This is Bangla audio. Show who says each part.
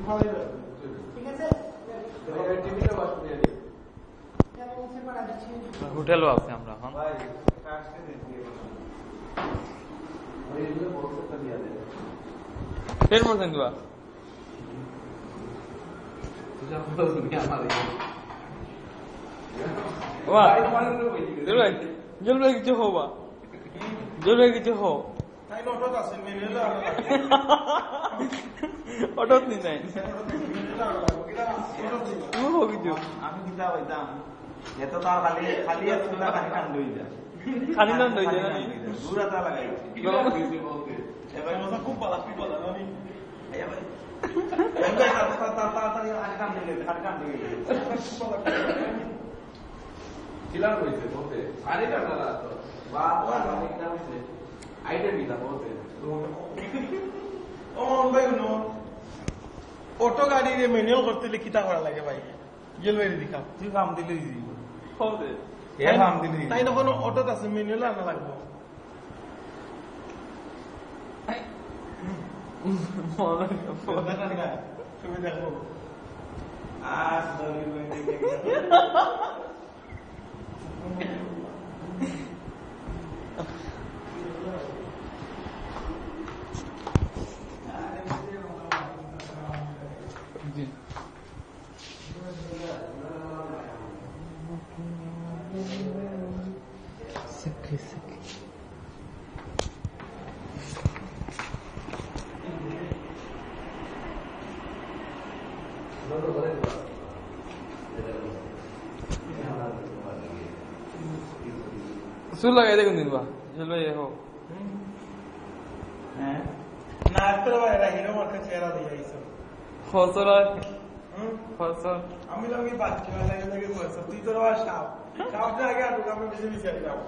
Speaker 1: ঠিক আছে
Speaker 2: হোটেলও আছে আমরা এখন টেন পার্সেন্ট দিবা জলবাই কিছু হো বা জলবাই কিছু হো অটোত নি নাই
Speaker 3: আমি কিতা হইতাম এত তার খালি খালি একটা খালি কান লই যা
Speaker 2: খালি নাম লই যায়
Speaker 3: দূরতা লাগাই এবার মজা খুব ভালো কি বলা আমি এবার এবার তাড়াতাড়ি খালি কান দিলে খালি কান দিলে কিলার হইছে বলতে আরে কাটা তো বাবা আমি কিতা হইছে আইডিয়া দিতা বলতে
Speaker 1: ও মন ভাই নো অটো গাড়ি রে ম্যানুয়াল করতে হলে কিতা করা লাগে ভাই জেলবাড়ি দিখাও
Speaker 3: তুই কাম দিলি
Speaker 2: হবে
Speaker 3: এ কাম দিলি
Speaker 1: তাই না কোনো অটোত আছে ম্যানুয়াল আনা লাগবে তুমি দেখো আজ দলিল
Speaker 2: সুর লাগাই দেখুন দিন বা জলবাই হো
Speaker 1: হ্যাঁ না তো এরা হিরো মার্কা চেহারা দিয়ে আইছো
Speaker 2: ফসল ফসল
Speaker 1: আমি তো আমি বাচ্চা লাগে লাগে বলছো তুই তো সাপ সাপটা আগে আটুক আমি বেশি বেশি যাও